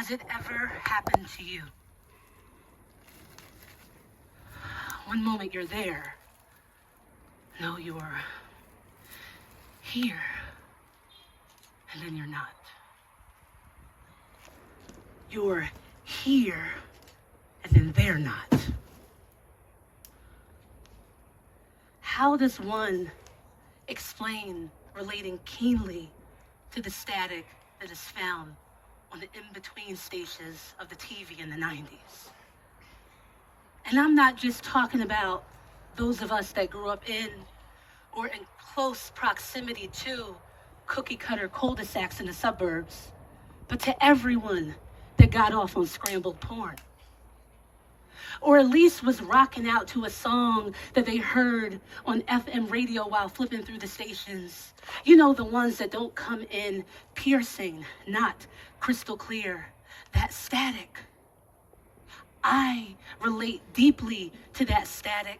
Has it ever happened to you? One moment you're there. No, you're here. And then you're not. You're here, and then they're not. How does one explain relating keenly to the static that is found on the in-between stations of the TV in the 90s? And I'm not just talking about those of us that grew up in or in close proximity to cookie-cutter cul-de-sacs in the suburbs, but to everyone that got off on scrambled porn. Or at least was rocking out to a song that they heard on FM radio while flipping through the stations. You know, the ones that don't come in piercing, not crystal clear, that static. I relate deeply to that static.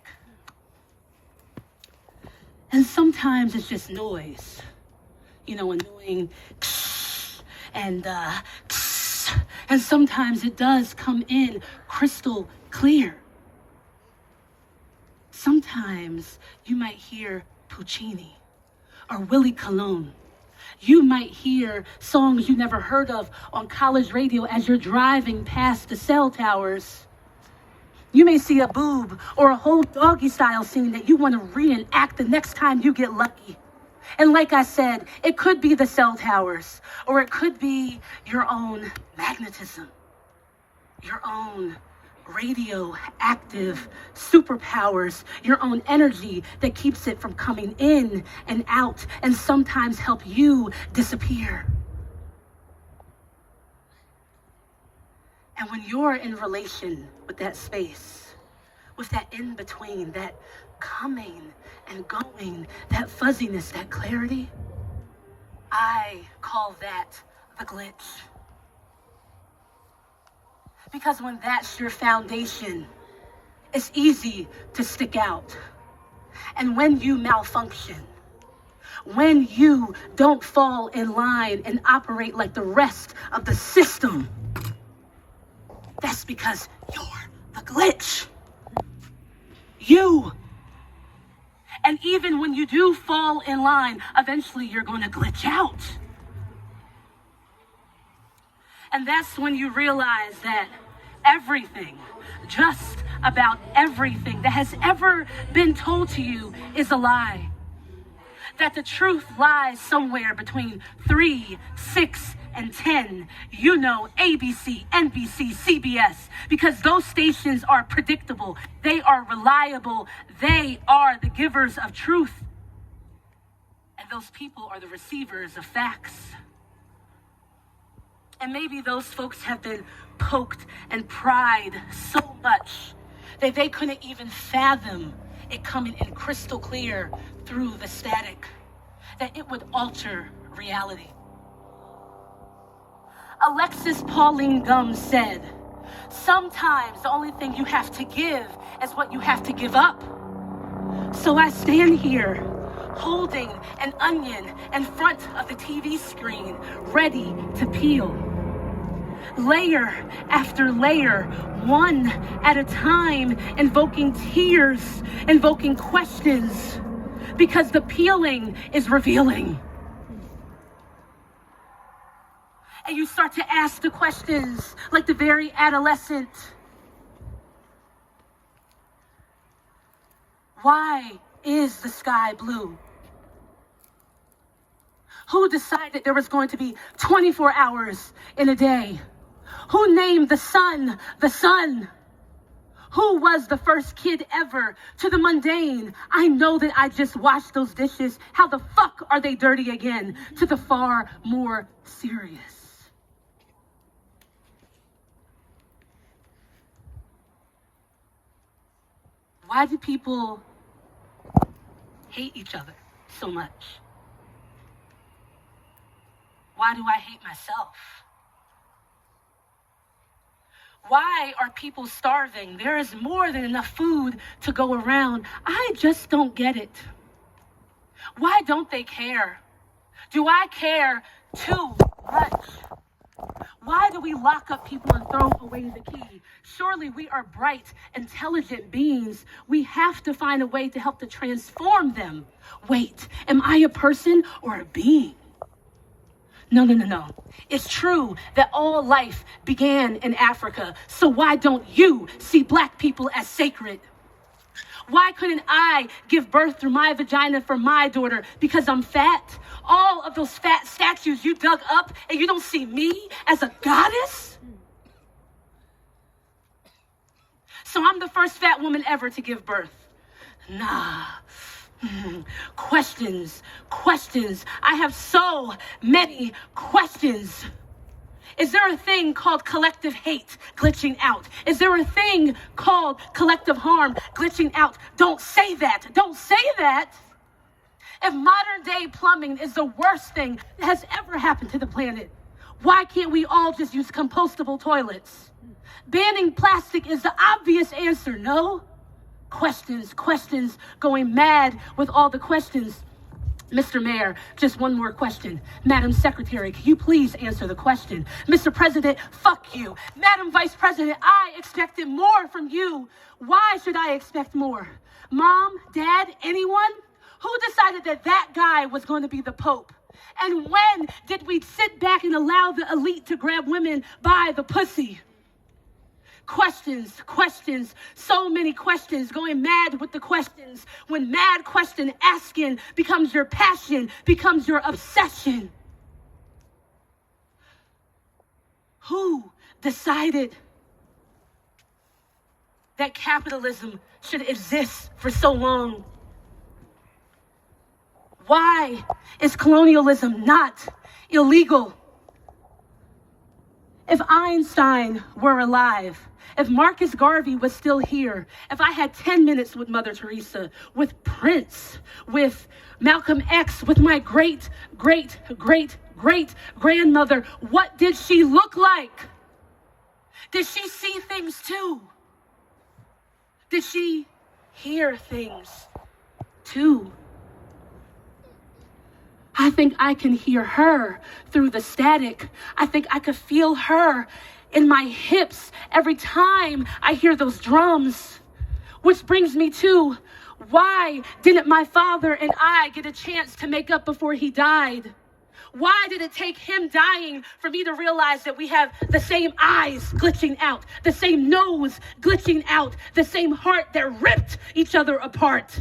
And sometimes it's just noise. You know, annoying and sometimes it does come in crystal clear. Sometimes you might hear Puccini or Willie Colon. You might hear songs you never heard of on college radio as you're driving past the cell towers. You may see a boob or a whole doggy style scene that you want to reenact the next time you get lucky. And like I said, it could be the cell towers, or it could be your own magnetism, your own radioactive superpowers, your own energy that keeps it from coming in and out and sometimes help you disappear. And when you're in relation with that space, with that in-between, that coming and going, that fuzziness, that clarity, I call that the glitch. Because when that's your foundation, it's easy to stick out. And when you malfunction, when you don't fall in line and operate like the rest of the system, that's because you're the glitch. You. And even when you do fall in line, eventually you're going to glitch out. And that's when you realize that everything, just about everything that has ever been told to you is a lie. That the truth lies somewhere between 3, 6, and 10. You know, ABC, NBC, CBS, because those stations are predictable. They are reliable. They are the givers of truth. And those people are the receivers of facts. And maybe those folks have been poked and pried so much that they couldn't even fathom it coming in crystal clear through the static, that it would alter reality. Alexis Pauline Gumbs said, sometimes the only thing you have to give is what you have to give up. So I stand here holding an onion in front of the TV screen, ready to peel. Layer after layer, one at a time, invoking tears, invoking questions, because the peeling is revealing. And you start to ask the questions like the very adolescent. Why is the sky blue? Who decided there was going to be 24 hours in a day? Who named the sun the sun? Who was the first kid ever to the mundane? I know that I just washed those dishes. How the fuck are they dirty again? To the far more serious. Why do people hate each other so much? Why do I hate myself? Why are people starving? There is more than enough food to go around. I just don't get it. Why don't they care? Do I care too much? Why do we lock up people and throw away the key? Surely we are bright, intelligent beings. We have to find a way to help to transform them. Wait, am I a person or a being? No. It's true that all life began in Africa. So why don't you see Black people as sacred? Why couldn't I give birth through my vagina for my daughter? Because I'm fat? All of those fat statues you dug up, and you don't see me as a goddess? So I'm the first fat woman ever to give birth. Nah. Questions. I have so many questions. Is there a thing called collective hate glitching out? Is there a thing called collective harm glitching out? Don't say that. If modern day plumbing is the worst thing that has ever happened to the planet, why can't we all just use compostable toilets? Banning plastic is the obvious answer, no? Questions, going mad with all the questions. Mr. Mayor, just one more question. Madam Secretary, can you please answer the question? Mr. President, fuck you. Madam Vice President, I expected more from you. Why should I expect more? Mom, Dad, anyone? Who decided that that guy was going to be the Pope? And when did we sit back and allow the elite to grab women by the pussy? Questions, so many questions, going mad with the questions. When mad question asking becomes your passion, becomes your obsession. Who decided that capitalism should exist for so long? Why is colonialism not illegal? If Einstein were alive, if Marcus Garvey was still here, if I had 10 minutes with Mother Teresa, with Prince, with Malcolm X, with my great grandmother, what did she look like? Did she see things too? Did she hear things too? I think I can hear her through the static. I think I could feel her in my hips every time I hear those drums. Which brings me to, why didn't my father and I get a chance to make up before he died? Why did it take him dying for me to realize that we have the same eyes glitching out, the same nose glitching out, the same heart that ripped each other apart?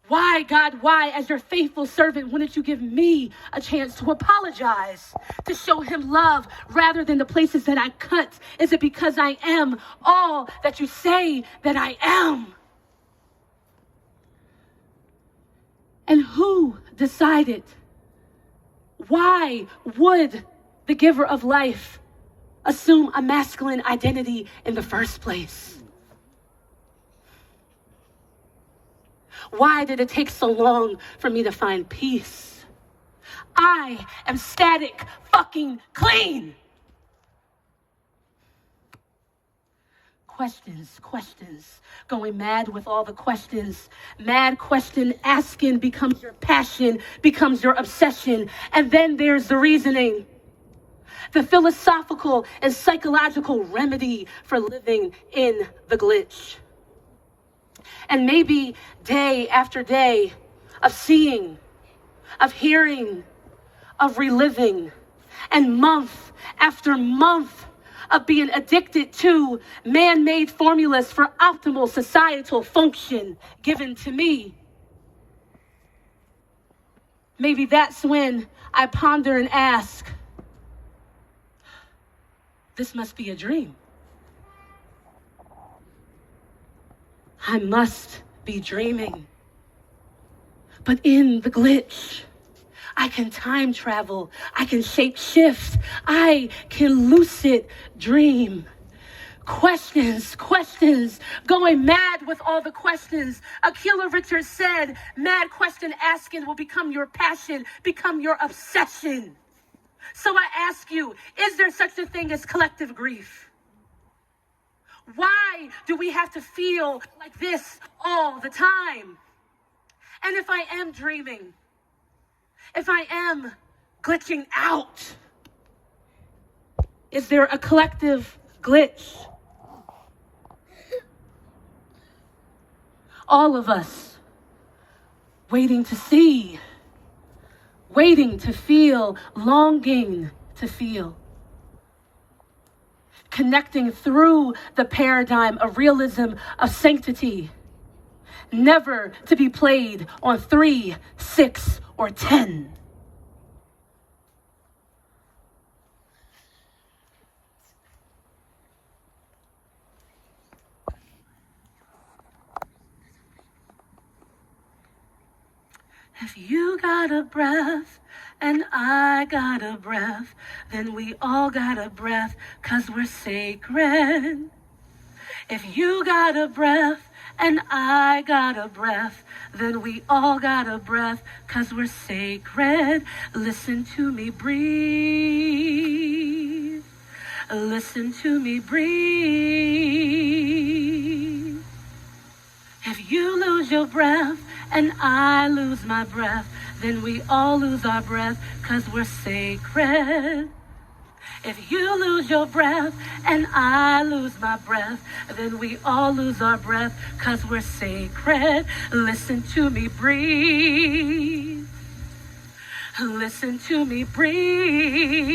Why, God, why, as your faithful servant, wouldn't you give me a chance to apologize, to show him love rather than the places that I cut? Is it because I am all that you say that I am? And who decided? Why would the giver of life assume a masculine identity in the first place? Why did it take so long for me to find peace? I am static fucking clean. Questions, going mad with all the questions. Mad question asking becomes your passion, becomes your obsession. And then there's the reasoning, the philosophical and psychological remedy for living in the glitch. And maybe day after day of seeing, of hearing, of reliving, and month after month of being addicted to man-made formulas for optimal societal function given to me. Maybe that's when I ponder and ask, this must be a dream. I must be dreaming. But in the glitch, I can time travel. I can shape shift. I can lucid dream. Questions, going mad with all the questions. Akilah Richards said, mad question asking will become your passion, become your obsession. So I ask you, is there such a thing as collective grief? Why do we have to feel like this all the time? And if I am dreaming, if I am glitching out, Is there a collective glitch? All of us waiting to see, waiting to feel, longing to feel. Connecting through the paradigm of realism, of sanctity, never to be played on 3, 6, or 10. If you got a breath and I got a breath, then we all got a breath, 'cause we're sacred. If you got a breath and I got a breath, then we all got a breath, 'cause we're sacred. Listen to me breathe. Listen to me breathe. If you lose your breath and I lose my breath, then we all lose our breath, 'cause we're sacred. If you lose your breath and I lose my breath, then we all lose our breath, 'cause we're sacred. Listen to me breathe. Listen to me breathe.